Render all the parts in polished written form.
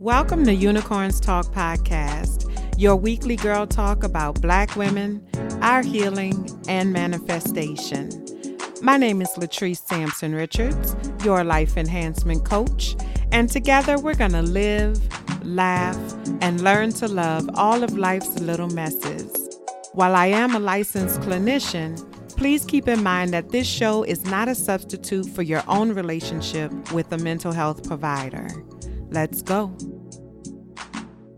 Welcome to Unicorns Talk Podcast, your weekly girl talk about Black women, our healing, and manifestation. My name is Latrice Sampson Richards, your life enhancement coach, and together we're going to live, laugh, and learn to love all of life's little messes. While I am a licensed clinician, please keep in mind that this show is not a substitute for your own relationship with a mental health provider. Let's go.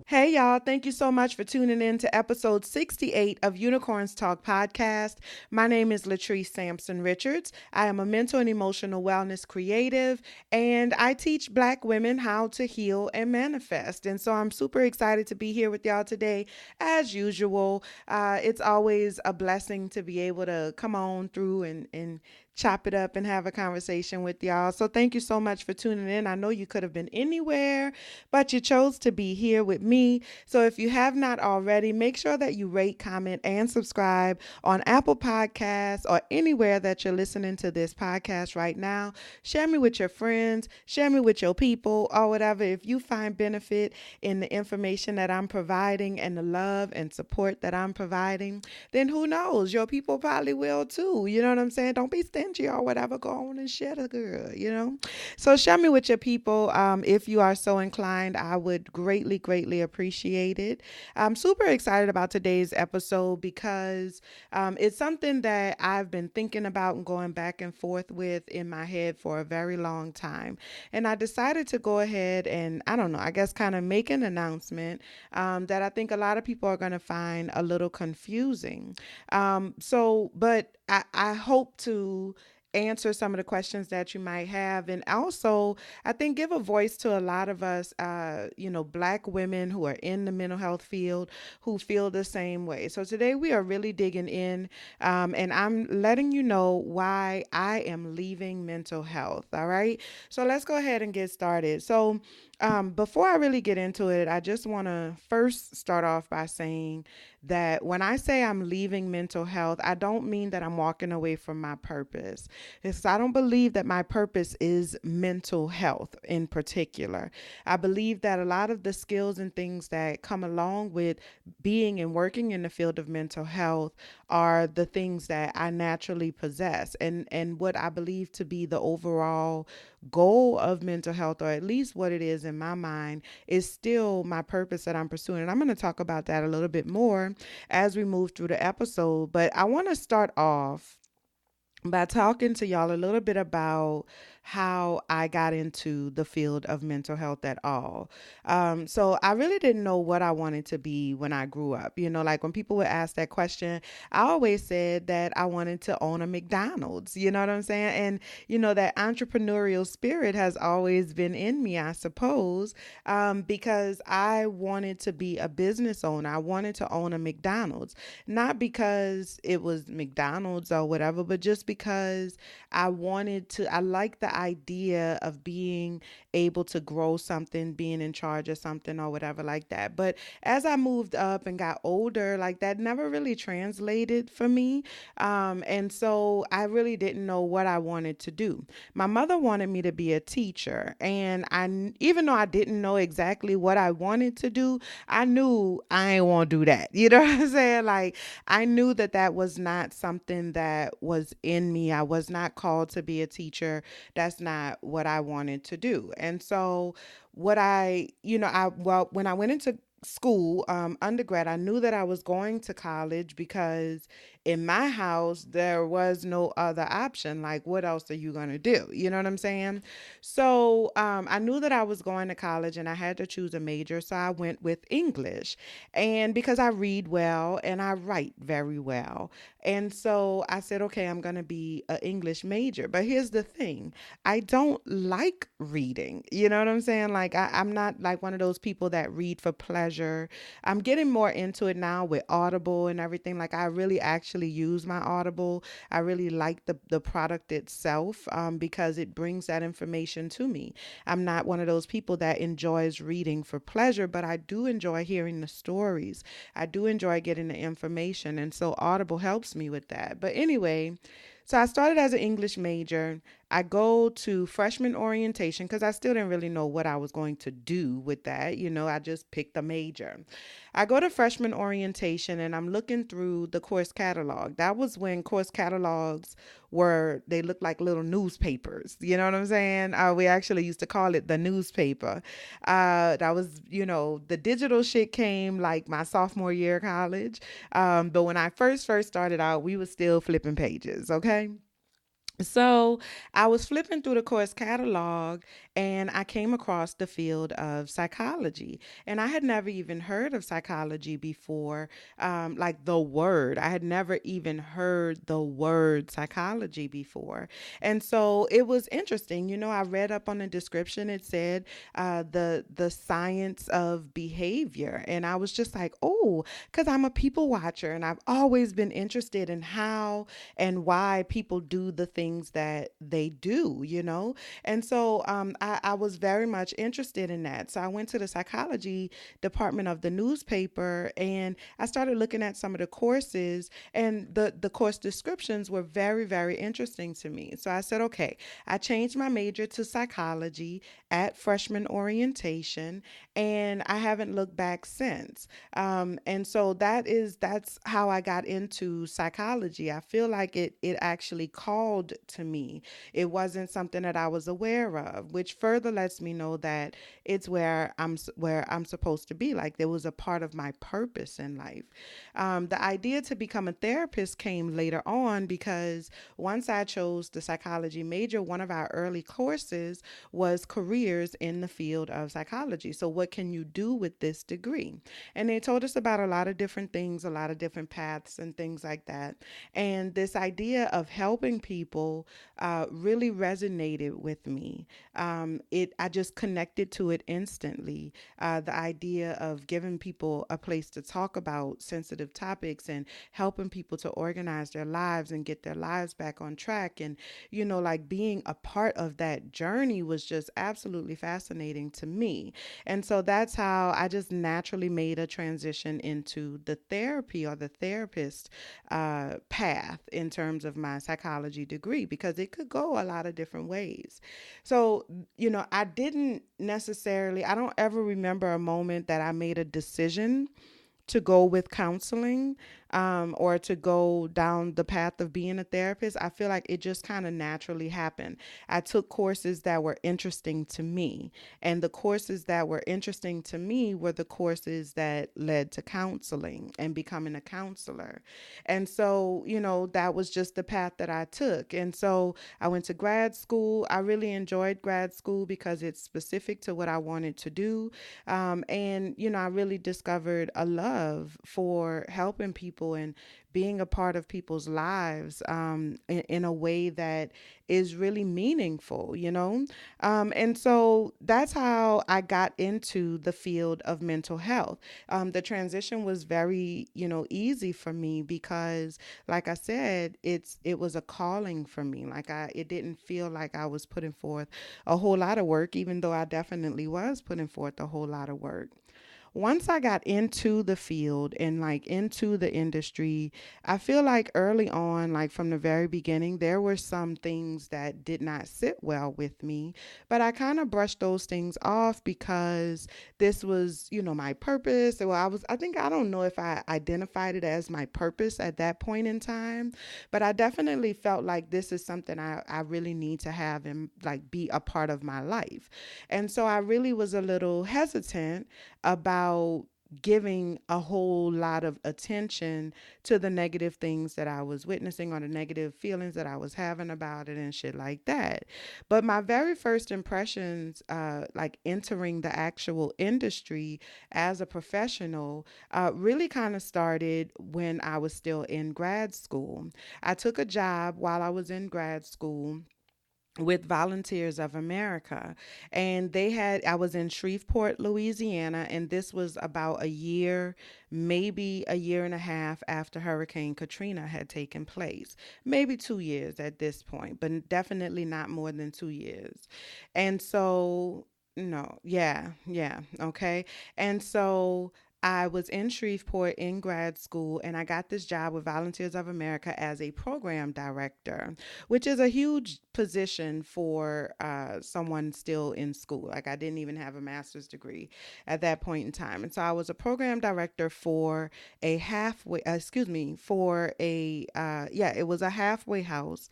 Hey, y'all. Thank you so much for tuning in to episode 68 of Unicorns Talk Podcast. My name is Latrice Sampson Richards. I am a mental and emotional wellness creative, and I teach Black women how to heal and manifest. And so I'm super excited to be here with y'all today. As usual, it's always a blessing to be able to come on through and chop it up and have a conversation with y'all. So thank you so much for tuning in. I know you could have been anywhere, but you chose to be here with me. So if you have not already, make sure that you rate, comment, and subscribe on Apple Podcasts or anywhere that you're listening to this podcast right now. Share me with your friends, share me with your people, or whatever. If you find benefit in the information that I'm providing and the love and support that I'm providing, then who knows? Your people probably will too. You know what I'm saying? Don't be stingy or whatever. Go on and share the girl, you know? So share me with your people. If you are so inclined, I would greatly appreciate it. I'm super excited about today's episode because it's something that I've been thinking about and going back and forth with in my head for a very long time. And I decided to go ahead and, I guess kind of make an announcement that I think a lot of people are going to find a little confusing. But I hope to answer some of the questions that you might have. And also, I think give a voice to a lot of us, Black women who are in the mental health field who feel the same way. So today we are really digging in and I'm letting you know why I am leaving mental health. All right. So let's go ahead and get started. So before I really get into it, I just want to first start off by saying that when I say I'm leaving mental health, I don't mean that I'm walking away from my purpose. I don't believe that my purpose is mental health in particular. I believe that a lot of the skills and things that come along with being and working in the field of mental health are the things that I naturally possess and what I believe to be the overall goal of mental health, or at least what it is in my mind, is still my purpose that I'm pursuing. And I'm going to talk about that a little bit more as we move through the episode. But I want to start off by talking to y'all a little bit about how I got into the field of mental health at all. So I really didn't know what I wanted to be when I grew up. You know, like when people would ask that question, I always said that I wanted to own a McDonald's, you know what I'm saying? And, you know, that entrepreneurial spirit has always been in me, I suppose, because I wanted to be a business owner. I wanted to own a McDonald's, not because it was McDonald's or whatever, but just because I like the idea of being able to grow something, being in charge of something or whatever like that. But as I moved up and got older, like that never really translated for me. And so I really didn't know what I wanted to do. My mother wanted me to be a teacher. And even though I didn't know exactly what I wanted to do, I knew I ain't want to do that. You know what I'm saying? Like I knew that was not something that was in me. I was not called to be a teacher. That's not what I wanted to do. And so when I went into school, undergrad, I knew that I was going to college because in my house, there was no other option. Like, what else are you going to do? You know what I'm saying? So I knew that I was going to college and I had to choose a major. So I went with English. And because I read well and I write very well. And so I said, okay, I'm going to be an English major. But here's the thing. I don't like reading. You know what I'm saying? Like, I'm not like one of those people that read for pleasure. I'm getting more into it now with Audible and everything. Like, I really actually use my Audible. I really like the product itself because it brings that information to me. I'm not one of those people that enjoys reading for pleasure, but I do enjoy hearing the stories. I do enjoy getting the information. And so Audible helps me with that. But anyway, so I started as an English major. I go to freshman orientation because I still didn't really know what I was going to do with that. I just picked a major. I go to freshman orientation and I'm looking through the course catalog. That was when course catalogs they looked like little newspapers. You know what I'm saying? We actually used to call it the newspaper. That was, the digital shit came like my sophomore year of college. But when I first started out, we were still flipping pages. Okay. So I was flipping through the course catalog and I came across the field of psychology. And I had never even heard of psychology before, like the word. I had never even heard the word psychology before. And so it was interesting. I read up on the description. It said the science of behavior. And I was just like, oh, because I'm a people watcher and I've always been interested in how and why people do the things that they do. And so I was very much interested in that. So I went to the psychology department of the newspaper and I started looking at some of the courses, and the course descriptions were very, very interesting to me. So I said, okay, I changed my major to psychology at freshman orientation, and I haven't looked back since. And so that's how I got into psychology. I feel like it actually called to me. It wasn't something that I was aware of, which further lets me know that it's where I'm supposed to be. Like there was a part of my purpose in life. The idea to become a therapist came later on because once I chose the psychology major, one of our early courses was careers in the field of psychology. So what can you do with this degree? And they told us about a lot of different things, a lot of different paths and things like that. And this idea of helping people really resonated with me. I just connected to it instantly. The idea of giving people a place to talk about sensitive topics and helping people to organize their lives and get their lives back on track, and like being a part of that journey was just absolutely fascinating to me. And so that's how I just naturally made a transition into the therapy or the therapist path in terms of my psychology degree, because it could go a lot of different ways. So, I don't ever remember a moment that I made a decision to go with counseling, or to go down the path of being a therapist. I feel like it just kind of naturally happened. I took courses that were interesting to me, and the courses that were interesting to me were the courses that led to counseling and becoming a counselor. And so, that was just the path that I took. And so I went to grad school. I really enjoyed grad school because it's specific to what I wanted to do. And I really discovered a love for helping people and being a part of people's lives, in a way that is really meaningful. And so that's how I got into the field of mental health. The transition was very, easy for me because, like I said, it was a calling for me. It didn't feel like I was putting forth a whole lot of work, even though I definitely was putting forth a whole lot of work. Once I got into the field and like into the industry, I feel like early on, like from the very beginning, there were some things that did not sit well with me, but I kind of brushed those things off because this was, my purpose. Well, I don't know if I identified it as my purpose at that point in time, but I definitely felt like this is something I really need to have and like be a part of my life. And so I really was a little hesitant about giving a whole lot of attention to the negative things that I was witnessing or the negative feelings that I was having about it and shit like that. But my very first impressions, like entering the actual industry as a professional, really kind of started when I was still in grad school. I took a job while I was in grad school with Volunteers of America. And I was in Shreveport, Louisiana, and this was about a year, maybe a year and a half after Hurricane Katrina had taken place. Maybe 2 years at this point, but definitely not more than 2 years. And so, no, yeah, okay. And so I was in Shreveport in grad school, and I got this job with Volunteers of America as a program director, which is a huge position for someone still in school. Like, I didn't even have a master's degree at that point in time. And so I was a program director for a halfway, for a, it was a halfway house,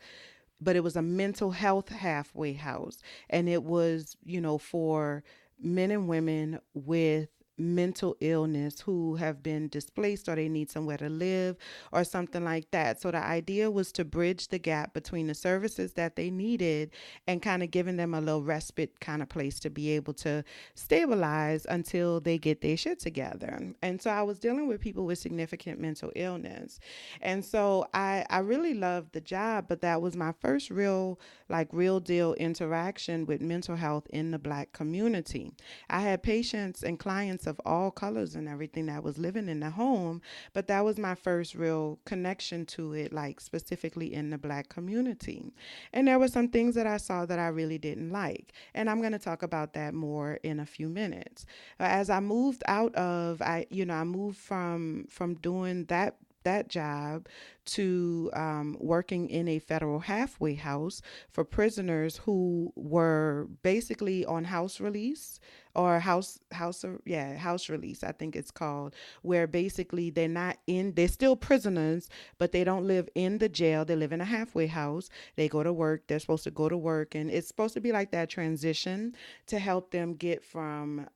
but it was a mental health halfway house. And it was, for men and women with mental illness who have been displaced or they need somewhere to live or something like that. So the idea was to bridge the gap between the services that they needed and kind of giving them a little respite kind of place to be able to stabilize until they get their shit together. And so I was dealing with people with significant mental illness. And so I really loved the job, but that was my first real deal interaction with mental health in the Black community. I had patients and clients of all colors and everything that was living in the home, but that was my first real connection to it, like specifically in the Black community. And there were some things that I saw that I really didn't like. And I'm going to talk about that more in a few minutes. As I moved I moved from doing that job to working in a federal halfway house for prisoners who were basically on house release or house release, I think it's called, where basically they're still prisoners, but they don't live in the jail. They live in a halfway house. They go to work. They're supposed to go to work, and it's supposed to be like that transition to help them get from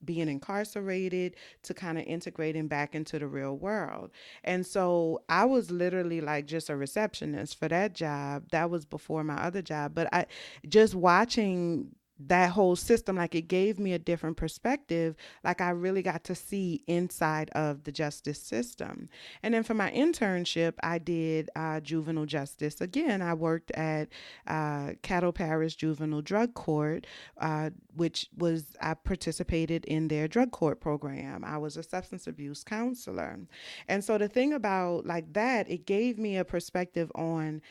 being incarcerated to kind of integrating back into the real world. And so I was literally like just a receptionist for that job. That was before my other job, but I just watching that whole system, like, it gave me a different perspective. Like, I really got to see inside of the justice system. And then for my internship, I did juvenile justice. Again, I worked at Caddo Parish Juvenile Drug Court, I participated in their drug court program. I was a substance abuse counselor. And so the thing about like that, it gave me a perspective on,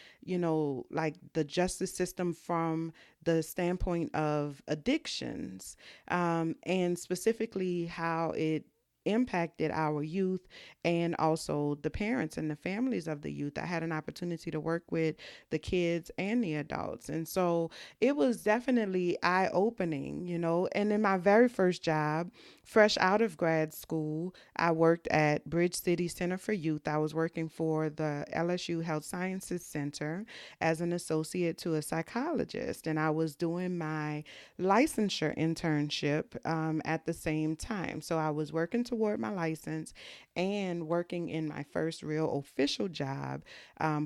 like the justice system from the standpoint of addictions, and specifically how it impacted our youth and also the parents and the families of the youth. I had an opportunity to work with the kids and the adults. And so it was definitely eye-opening, And in my very first job, fresh out of grad school, I worked at Bridge City Center for Youth. I was working for the LSU Health Sciences Center as an associate to a psychologist. And I was doing my licensure internship at the same time. So I was working toward my license and working in my first real official job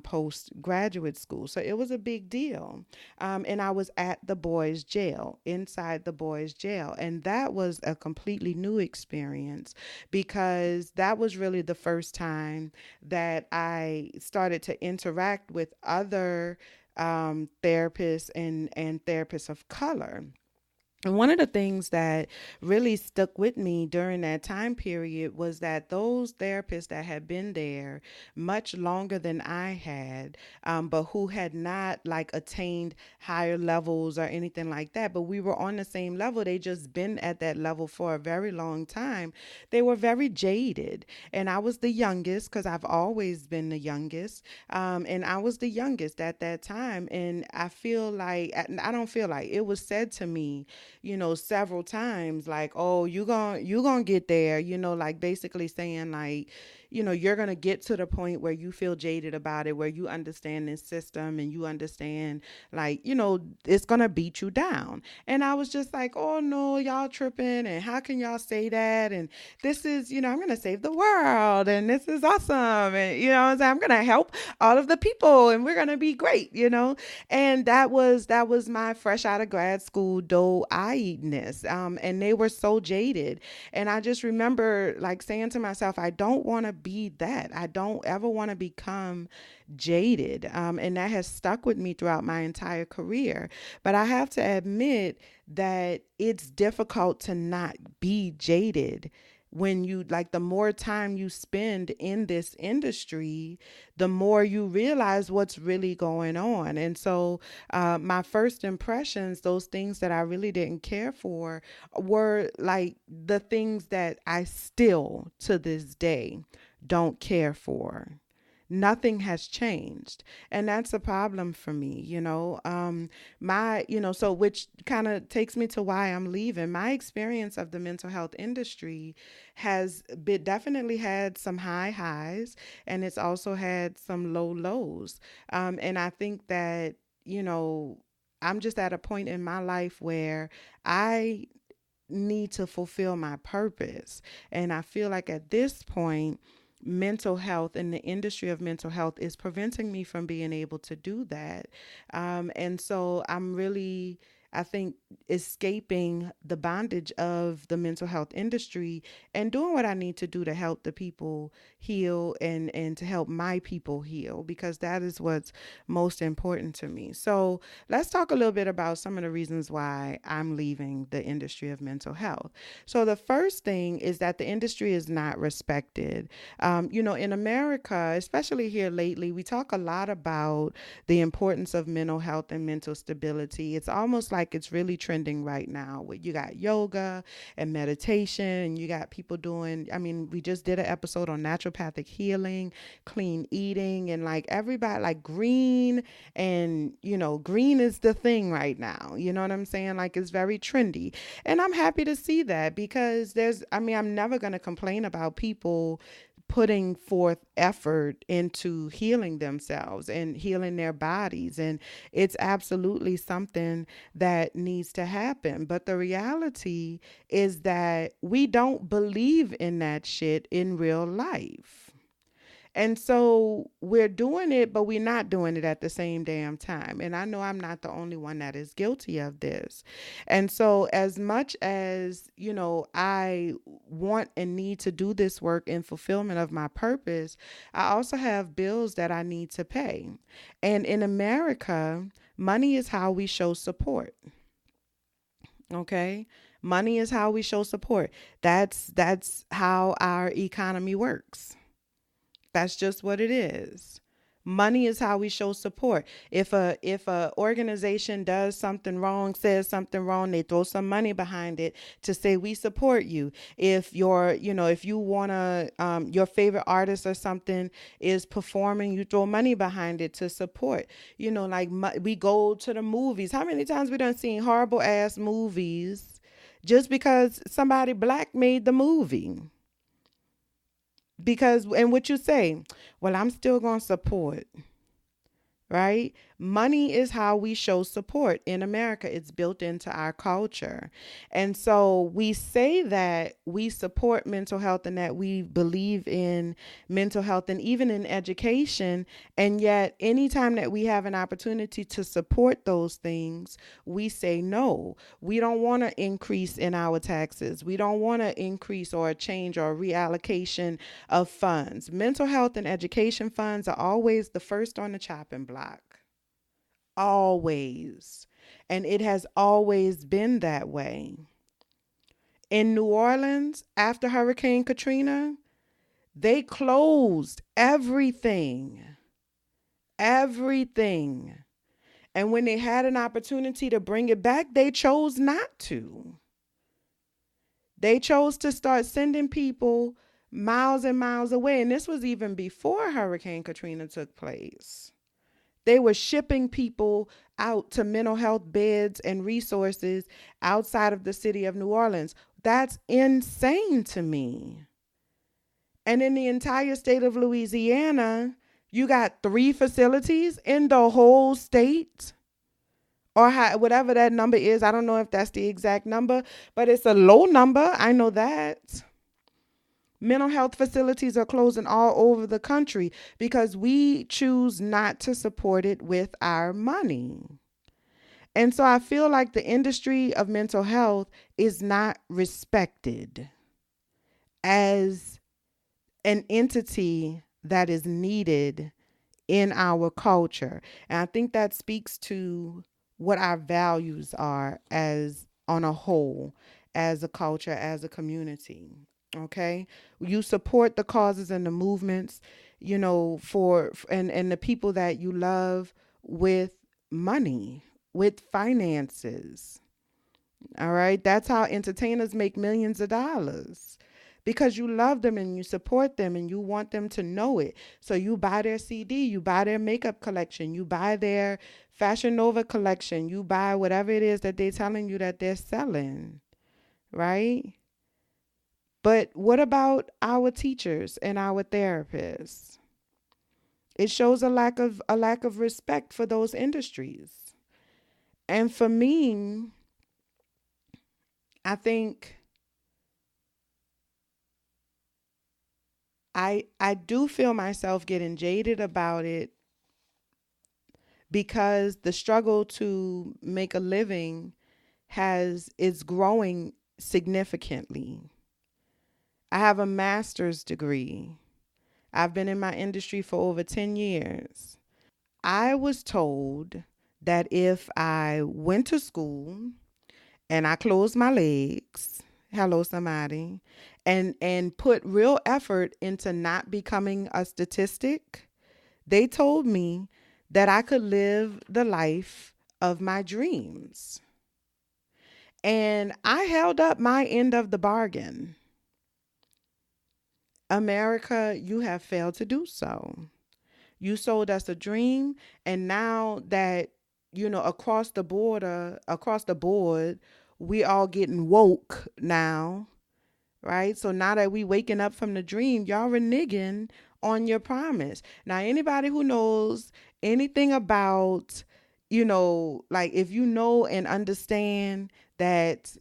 post graduate school. So it was a big deal. And I was at the boys' jail, inside the boys' jail. And that was a completely new experience because that was really the first time that I started to interact with other therapists and therapists of color. And one of the things that really stuck with me during that time period was that those therapists that had been there much longer than I had, but who had not like attained higher levels or anything like that, but we were on the same level. They just been at that level for a very long time. They were very jaded. And I was the youngest because I've always been the youngest. And I was the youngest at that time. And I don't feel like it was said to me, several times, like, oh, you gonna get there, like basically saying like, you're going to get to the point where you feel jaded about it, where you understand this system and you understand like, it's going to beat you down. And I was just like, oh no, y'all tripping. And how can y'all say that? And this is, I'm going to save the world. And this is awesome. And, I'm going to help all of the people and we're going to be great, And that was my fresh out of grad school doe-eyedness. And they were so jaded. And I just remember like saying to myself, I don't want to be that. I don't ever want to become jaded. And that has stuck with me throughout my entire career. But I have to admit that it's difficult to not be jaded when you like, the more time you spend in this industry, the more you realize what's really going on. And so my first impressions, those things that I really didn't care for, were like the things that I still to this day don't care for. Nothing has changed, and that's a problem for me, my so which kind of takes me to why I'm leaving. My experience of the mental health industry has been, definitely had some high highs, and it's also had some low lows. And I think that, you know I'm just at a point in my life where I need to fulfill my purpose. And I feel like at this point, mental health and the industry of mental health is preventing me from being able to do that. And so I'm really, I think, escaping the bondage of the mental health industry and doing what I need to do to help the people heal, and to help my people heal, because that is what's most important to me. So let's talk a little bit about some of the reasons why I'm leaving the industry of mental health. So the first thing is that the industry is not respected. In America, especially here lately, we talk a lot about the importance of mental health and mental stability. It's almost like it's really trending right now. You got yoga and meditation, and you got people doing, I mean, we just did an episode on naturopathic healing, clean eating, and like everybody, like green, and green is the thing right now. You know what I'm saying? Like, it's very trendy. And I'm happy to see that, because I'm never going to complain about people putting forth effort into healing themselves and healing their bodies. And it's absolutely something that needs to happen. But the reality is that we don't believe in that shit in real life. And so we're doing it, but we're not doing it at the same damn time. And I know I'm not the only one that is guilty of this. And so, as much as, I want and need to do this work in fulfillment of my purpose, I also have bills that I need to pay. And in America, money is how we show support. Okay? Money is how we show support. That's how our economy works. That's just what it is. Money is how we show support. If a organization does something wrong, says something wrong, they throw some money behind it to say we support you. If you wanna, your favorite artist or something is performing, you throw money behind it to support. We go to the movies. How many times we done seen horrible ass movies just because somebody black made the movie? Because, and what you say, well, I'm still going to support, right? Money is how we show support in America. It's built into our culture. And so we say that we support mental health and that we believe in mental health and even in education. And yet, anytime that we have an opportunity to support those things, we say no. We don't want to increase in our taxes. We don't want to increase or change or reallocation of funds. Mental health and education funds are always the first on the chopping block. Always. And it has always been that way. In New Orleans, after Hurricane Katrina, they closed everything. Everything. And when they had an opportunity to bring it back, they chose not to. They chose to start sending people miles and miles away. And this was even before Hurricane Katrina took place. They were shipping people out to mental health beds and resources outside of the city of New Orleans. That's insane to me. And in the entire state of Louisiana, you got 3 facilities in the whole state, or whatever that number is. I don't know if that's the exact number, but it's a low number. I know that. Mental health facilities are closing all over the country because we choose not to support it with our money. And so I feel like the industry of mental health is not respected as an entity that is needed in our culture. And I think that speaks to what our values are as on a whole, as a culture, as a community. Okay. You support the causes and the movements, and the people that you love with money, with finances. All right. That's how entertainers make millions of dollars, because you love them and you support them and you want them to know it. So you buy their CD, you buy their makeup collection, you buy their Fashion Nova collection, you buy whatever it is that they're telling you that they're selling. Right. But what about our teachers and our therapists? It shows a lack of respect for those industries. And for me, I think I do feel myself getting jaded about it, because the struggle to make a living has is growing significantly. I have a master's degree. I've been in my industry for over 10 years. I was told that if I went to school and I closed my legs, hello somebody, and put real effort into not becoming a statistic, they told me that I could live the life of my dreams. And I held up my end of the bargain. America, you have failed to do so. You sold us a dream, and now that across the board, we all getting woke now, right? So now that we waking up from the dream, y'all reneging on your promise. Now, anybody who knows anything about, like, if you know and understand that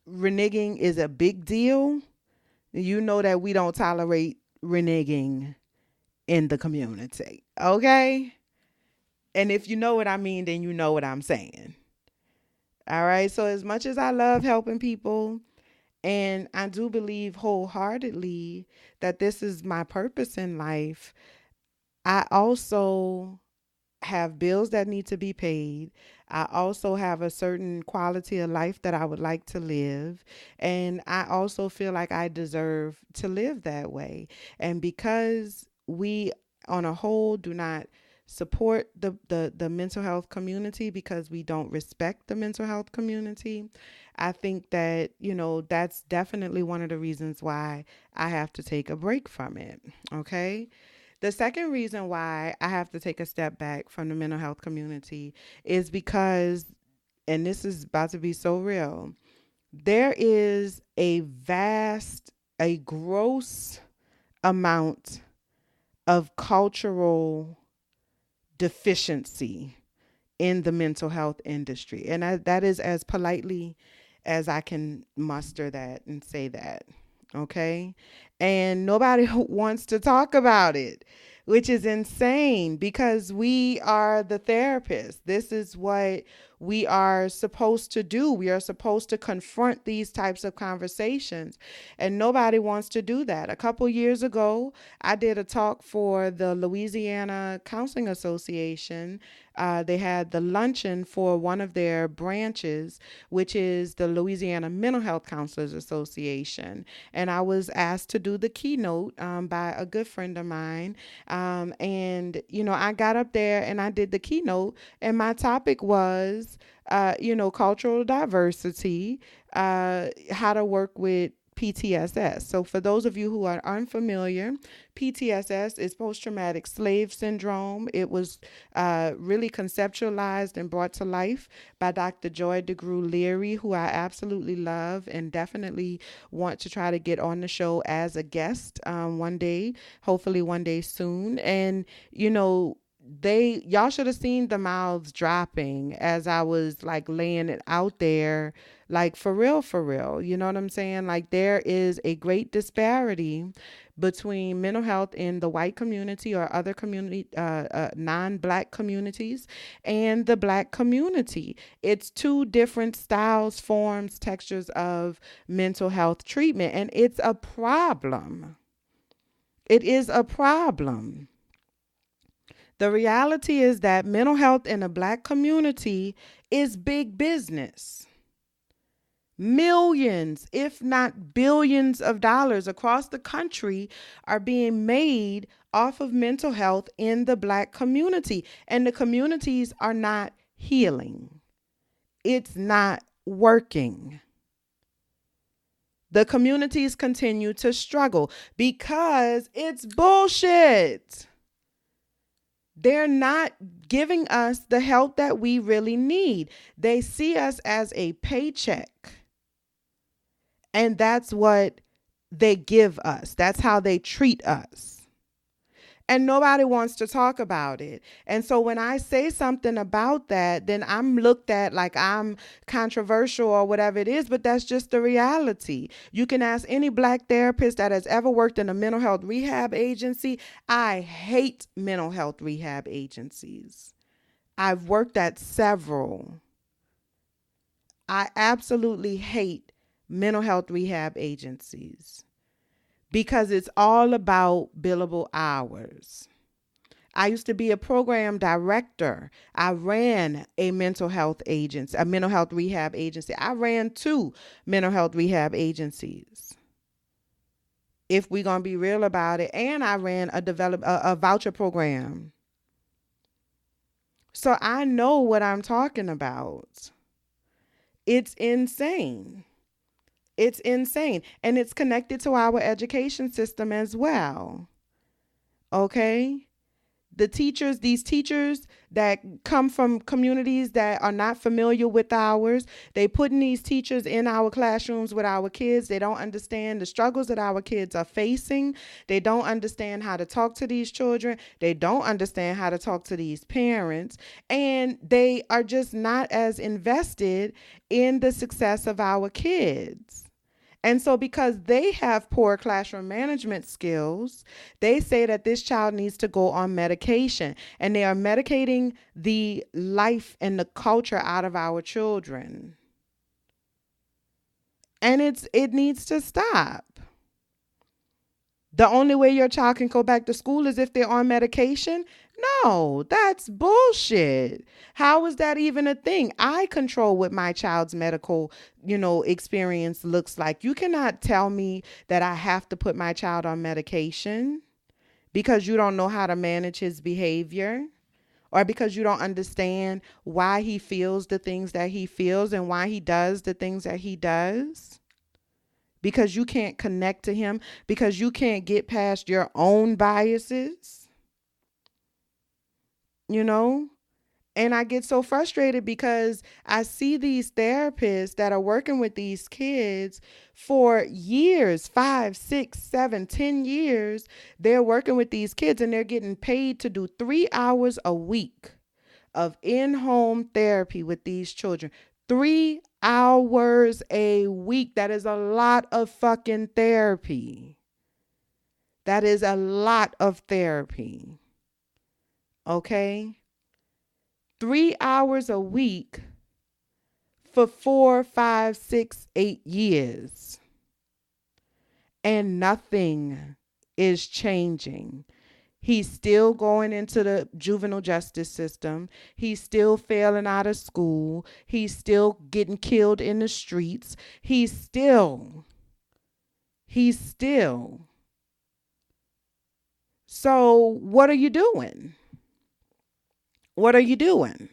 reneging is a big deal, you know that we don't tolerate reneging in the community. Okay? And if you know what I mean, then you know what I'm saying. All right. So, as much as I love helping people, and I do believe wholeheartedly that this is my purpose in life, I also have bills that need to be paid. I also have a certain quality of life that I would like to live. And I also feel like I deserve to live that way. And because we, on a whole, do not support the mental health community, because we don't respect the mental health community, I think that, that's definitely one of the reasons why I have to take a break from it. Okay. The second reason why I have to take a step back from the mental health community is because, and this is about to be so real, there is a gross amount of cultural deficiency in the mental health industry. And that is as politely as I can muster that and say that. Okay. And nobody wants to talk about it, which is insane, because we are the therapists. This is what we are supposed to do. We are supposed to confront these types of conversations, and nobody wants to do that. A couple years ago, I did a talk for the Louisiana Counseling Association. They had the luncheon for one of their branches, which is the Louisiana Mental Health Counselors Association. And I was asked to do the keynote by a good friend of mine. I got up there and I did the keynote, and my topic was, cultural diversity, how to work with PTSS. So for those of you who are unfamiliar, PTSS is post-traumatic slave syndrome. It was really conceptualized and brought to life by Dr. Joy DeGruy Leary, who I absolutely love and definitely want to try to get on the show as a guest one day, hopefully one day soon. And, y'all should have seen the mouths dropping as I was like laying it out there, like for real, you know what I'm saying? Like, there is a great disparity between mental health in the white community or other community, non-black communities, and the black community. It's two different styles, forms, textures of mental health treatment, and it's a problem. It is a problem. The reality is that mental health in the black community is big business. Millions, if not billions of dollars across the country are being made off of mental health in the Black community. And the communities are not healing. It's not working. The communities continue to struggle because it's bullshit. They're not giving us the help that we really need. They see us as a paycheck. And that's what they give us. That's how they treat us. And nobody wants to talk about it. And so when I say something about that, then I'm looked at like I'm controversial or whatever it is, but that's just the reality. You can ask any Black therapist that has ever worked in a mental health rehab agency. I hate mental health rehab agencies. I've worked at several. I absolutely hate mental health rehab agencies because it's all about billable hours. I used to be a program director. I ran a mental health agency, a mental health rehab agency. I ran 2 mental health rehab agencies, if we're going to be real about it. And I ran a voucher program. So I know what I'm talking about. It's insane. It's insane. And it's connected to our education system as well. Okay? These teachers that come from communities that are not familiar with ours, they putting these teachers in our classrooms with our kids. They don't understand the struggles that our kids are facing. They don't understand how to talk to these children. They don't understand how to talk to these parents. And they are just not as invested in the success of our kids. And so because they have poor classroom management skills, they say that this child needs to go on medication, and they are medicating the life and the culture out of our children. And it needs to stop. The only way your child can go back to school is if they're on medication? No, that's bullshit. How is that even a thing? I control what my child's medical, experience looks like. You cannot tell me that I have to put my child on medication because you don't know how to manage his behavior, or because you don't understand why he feels the things that he feels and why he does the things that he does. Because you can't connect to him, because you can't get past your own biases, And I get so frustrated because I see these therapists that are working with these kids for years, 5, 6, 7, 10 years. They're working with these kids and they're getting paid to do 3 hours a week of in-home therapy with these children. 3 hours a week. That is a lot of fucking therapy. That is a lot of therapy. Okay? 3 hours a week for 4, 5, 6, 8 years. And nothing is changing. He's still going into the juvenile justice system. He's still failing out of school. He's still getting killed in the streets. He's still. So what are you doing? What are you doing?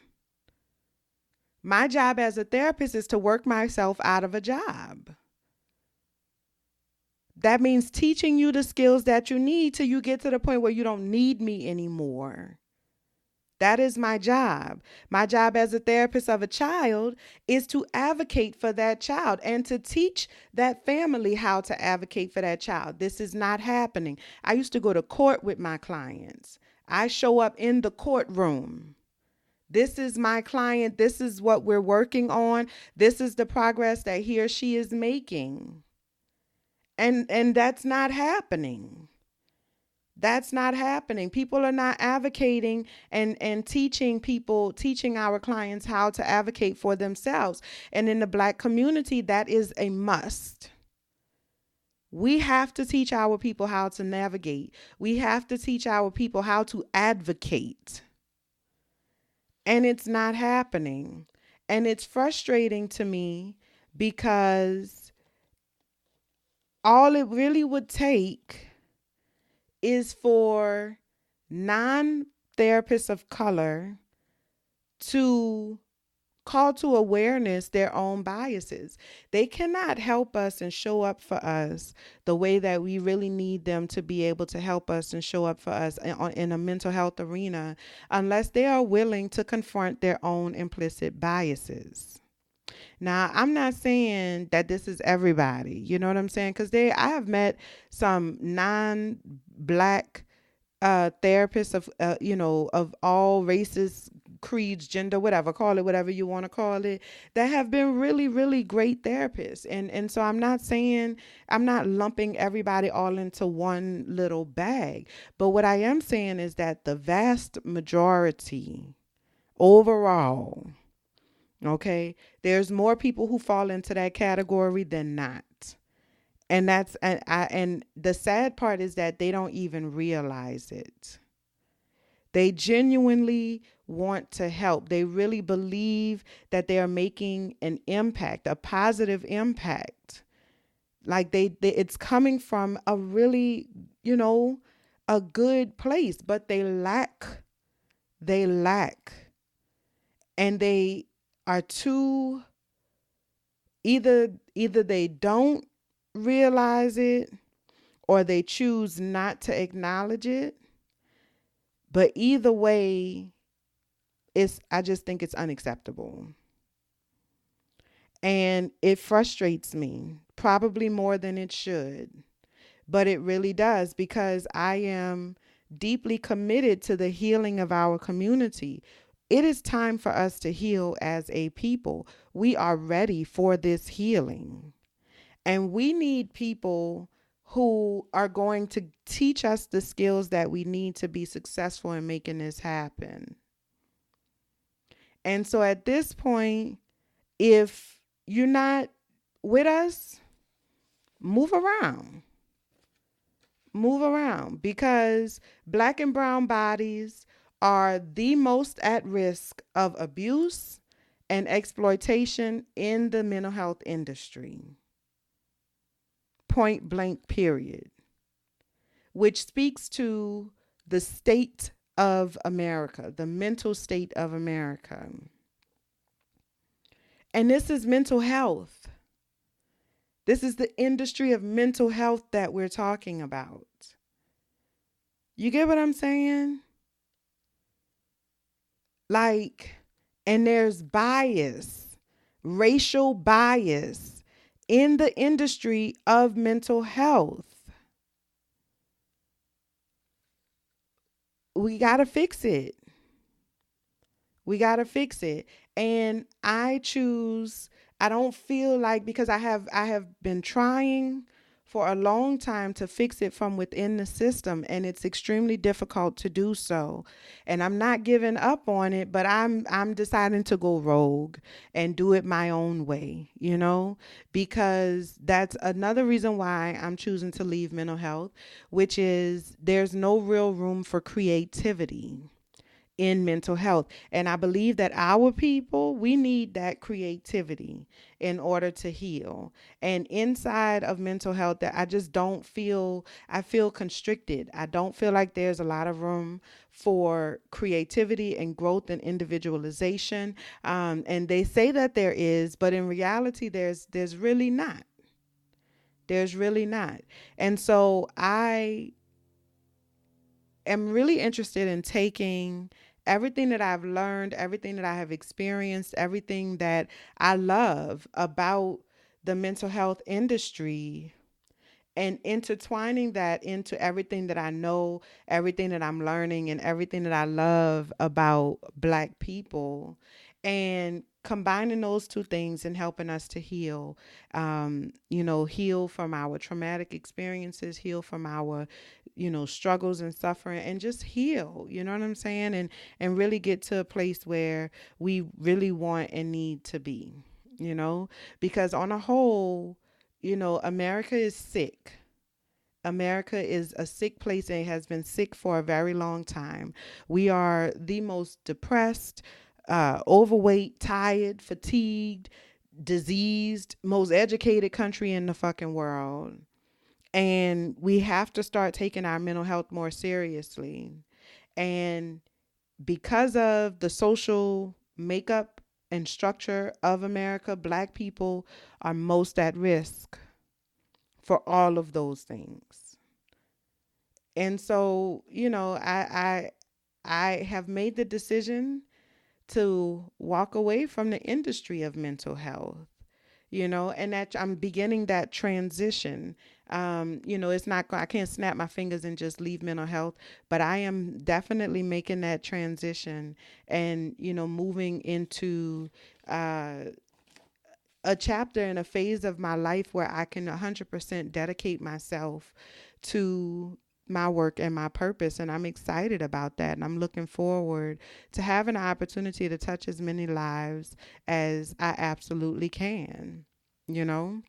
My job as a therapist is to work myself out of a job. That means teaching you the skills that you need till you get to the point where you don't need me anymore. That is my job. My job as a therapist of a child is to advocate for that child and to teach that family how to advocate for that child. This is not happening. I used to go to court with my clients. I show up in the courtroom. This is my client. This is what we're working on. This is the progress that he or she is making. And that's not happening. That's not happening. People are not advocating and teaching our clients how to advocate for themselves. And in the Black community, that is a must. We have to teach our people how to navigate. We have to teach our people how to advocate. And it's not happening. And it's frustrating to me because all it really would take is for non-therapists of color to call to awareness their own biases. They cannot help us and show up for us the way that we really need them to be able to help us and show up for us in a mental health arena unless they are willing to confront their own implicit biases. Now, I'm not saying that this is everybody, you know what I'm saying? Because I have met some non-black therapists of of all races, creeds, gender, whatever, call it whatever you want to call it, that have been really, really great therapists. And so I'm not saying, I'm not lumping everybody all into one little bag, but what I am saying is that the vast majority overall, okay, there's more people who fall into that category than not. And the sad part is that they don't even realize it. They genuinely want to help. They really believe that they are making an impact, a positive impact. Like it's coming from a really, a good place, but they lack, and they are too, either they don't realize it or they choose not to acknowledge it. But either way, I just think it's unacceptable. And it frustrates me, probably more than it should. But it really does, because I am deeply committed to the healing of our community. It is time for us to heal as a people. We are ready for this healing. And we need people who are going to teach us the skills that we need to be successful in making this happen. And so at this point, if you're not with us, move around. Move around, because Black and brown bodies are the most at risk of abuse and exploitation in the mental health industry. Point blank, period. Which speaks to the state of America, the mental state of America. And this is mental health. This is the industry of mental health that we're talking about. You get what I'm saying? Like, and there's bias, racial bias in the industry of mental health. We got to fix it. We got to fix it. And I don't feel like, because I have been trying for a long time to fix it from within the system, and it's extremely difficult to do so. And I'm not giving up on it, but I'm deciding to go rogue and do it my own way, because that's another reason why I'm choosing to leave mental health, which is there's no real room for creativity in mental health. And I believe that our people, we need that creativity in order to heal. And inside of mental health, that I feel constricted. I don't feel like there's a lot of room for creativity and growth and individualization. And they say that there is, but in reality, there's really not. There's really not. And so I am really interested in taking everything that I've learned, everything that I have experienced, everything that I love about the mental health industry, and intertwining that into everything that I know, everything that I'm learning, and everything that I love about Black people, and combining those two things and helping us to heal, heal from our traumatic experiences, heal from our, struggles and suffering, and just heal, you know what I'm saying? And really get to a place where we really want and need to be, because on a whole, America is sick. America is a sick place, and it has been sick for a very long time. We are the most depressed, overweight, tired, fatigued, diseased, most educated country in the fucking world. And we have to start taking our mental health more seriously. And because of the social makeup and structure of America, Black people are most at risk for all of those things. And so, I have made the decision to walk away from the industry of mental health, and that I'm beginning that transition. It's not, I can't snap my fingers and just leave mental health, but I am definitely making that transition and, moving into uh, a chapter and a phase of my life where I can 100% dedicate myself to my work and my purpose. And I'm excited about that. And I'm looking forward to having an opportunity to touch as many lives as I absolutely can. You know,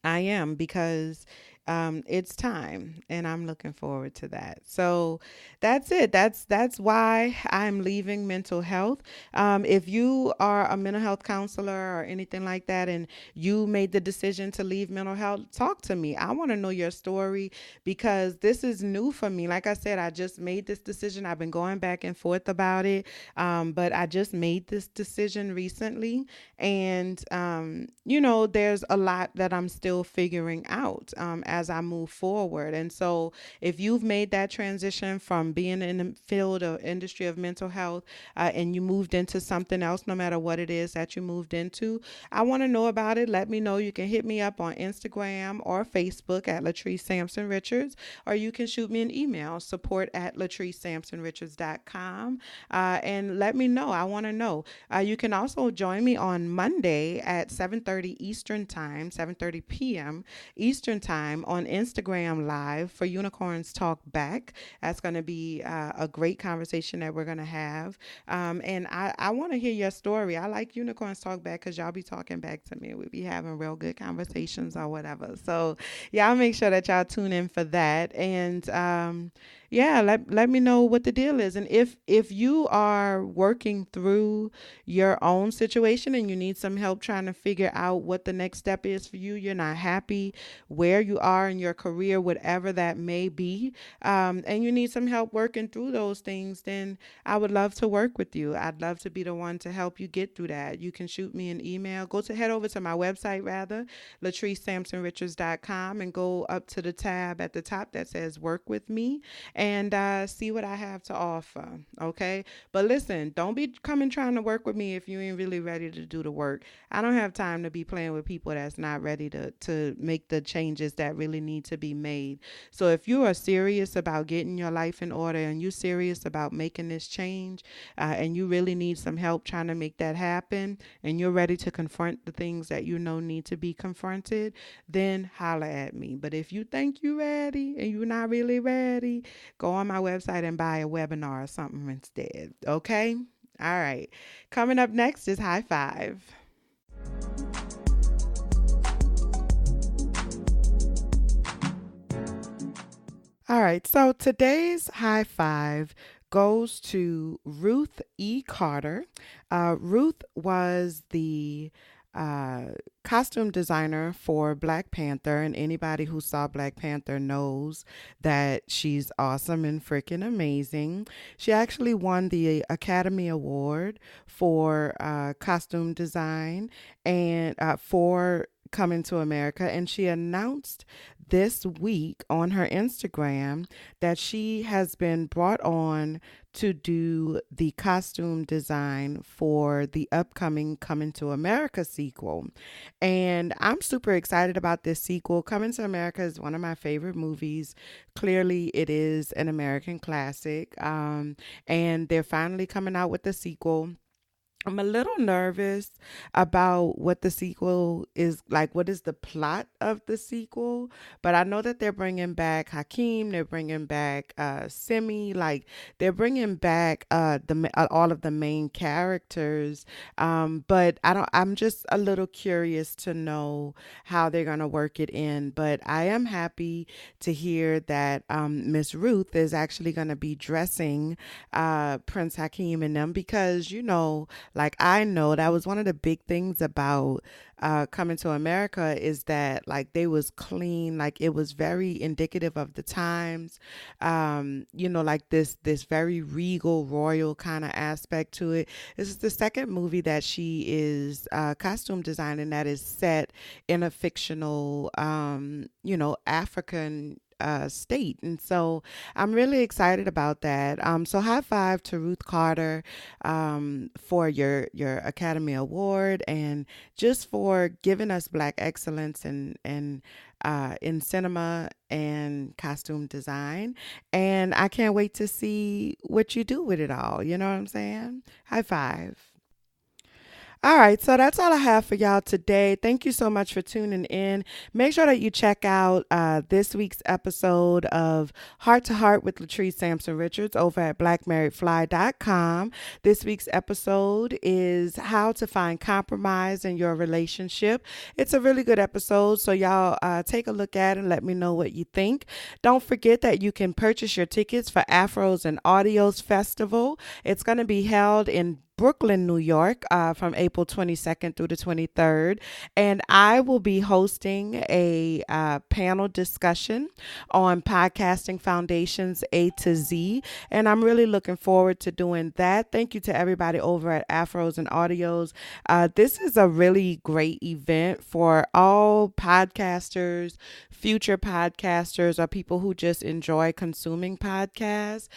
I am, because it's time, and I'm looking forward to that. So that's it. That's why I'm leaving mental health. If you are a mental health counselor or anything like that, and you made the decision to leave mental health, talk to me. I want to know your story, because this is new for me. Like I said, I just made this decision. I've been going back and forth about it, but I just made this decision recently. And, there's a lot that I'm still figuring out as I move forward. And so if you've made that transition from being in the field or industry of mental health, and you moved into something else, no matter what it is that you moved into, I want to know about it. Let me know. You can hit me up on Instagram or Facebook at Latrice Sampson Richards, or you can shoot me an email, support at latricesampsonrichards.com, and let me know. I want to know. You can also join me on Monday at 7:30 Eastern Time, 7:30 p.m. Eastern Time on Instagram Live for Unicorns Talk Back. That's going to be a great conversation that we're going to have. And I want to hear your story. I like Unicorns Talk Back because y'all be talking back to me. We be having real good conversations or whatever. So y'all make sure that y'all tune in for that. And yeah, let me know what the deal is. And if you are working through your own situation and you need some help trying to figure out what the next step is for you, you're not happy where you are in your career, whatever that may be, and you need some help working through those things, then I would love to work with you. I'd love to be the one to help you get through that. You can shoot me an email. Head over to my website, rather, latricesampsonrichards.com, and go up to the tab at the top that says work with me, and see what I have to offer. Okay. But listen, don't be coming trying to work with me if you ain't really ready to do the work. I don't have time to be playing with people that's not ready to make the changes that really need to be made. So if you are serious about getting your life in order, and you're serious about making this change, and you really need some help trying to make that happen, and you're ready to confront the things that need to be confronted, then holla at me. But if you think you're ready and you're not really ready, go on my website and buy a webinar or something instead. Okay? All right. Coming up next is High Five. All right. So today's High Five goes to Ruth E. Carter. Ruth was the uh, costume designer for Black Panther, and anybody who saw Black Panther knows that she's awesome and freaking amazing. She actually won the Academy Award for costume design and for Coming to America, and she announced this week on her Instagram that she has been brought on to do the costume design for the upcoming Coming to America sequel. And I'm super excited about this sequel. Coming to America is one of my favorite movies. Clearly, it is an American classic. And they're finally coming out with the sequel. I'm a little nervous about what the sequel is like. What is the plot of the sequel? But I know that they're bringing back Hakeem. They're bringing back Simi. Like they're bringing back all of the main characters. But I don't. I'm just a little curious to know how they're gonna work it in. But I am happy to hear that Miss Ruth is actually gonna be dressing Prince Hakeem in them, because Like, I know that was one of the big things about coming to America, is that like they was clean, like it was very indicative of the times. Like this very regal, royal kind of aspect to it. This is the second movie that she is costume designing that is set in a fictional, African state. And so I'm really excited about that. So high five to Ruth Carter for your Academy Award, and just for giving us Black excellence in cinema and costume design. And I can't wait to see what you do with it all. You know what I'm saying? High five. All right, so that's all I have for y'all today. Thank you so much for tuning in. Make sure that you check out this week's episode of Heart to Heart with Latrice Sampson Richards over at blackmarriedfly.com. This week's episode is how to find compromise in your relationship. It's a really good episode, so y'all take a look at it and let me know what you think. Don't forget that you can purchase your tickets for Afros and Audios Festival. It's going to be held in Brooklyn, New York, from April 22nd through the 23rd. And I will be hosting a panel discussion on podcasting foundations A to Z. And I'm really looking forward to doing that. Thank you to everybody over at Afros and Audios. This is a really great event for all podcasters, future podcasters, or people who just enjoy consuming podcasts.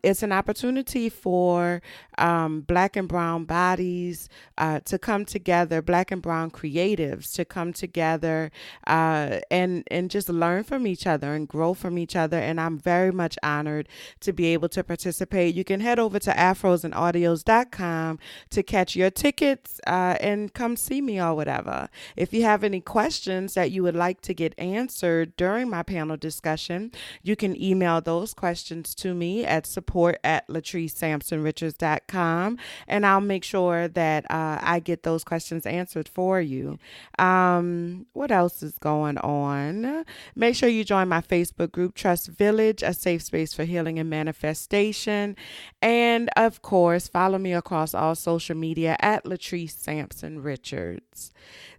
It's an opportunity for Black and brown bodies to come together, Black and brown creatives to come together and just learn from each other and grow from each other. And I'm very much honored to be able to participate. You can head over to afrosandaudios.com to catch your tickets and come see me or whatever. If you have any questions that you would like to get answered during my panel discussion, you can email those questions to me at support@latricesampsonrichards.com, and I'll make sure that I get those questions answered for you. What else is going on? Make sure you join my Facebook group, Trust Village, a safe space for healing and manifestation. And of course, follow me across all social media at Latrice Sampson Richards.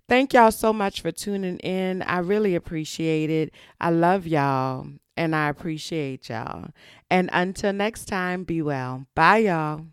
Thank y'all so much for tuning in. I really appreciate it. I love y'all and I appreciate y'all. And until next time, be well. Bye, y'all.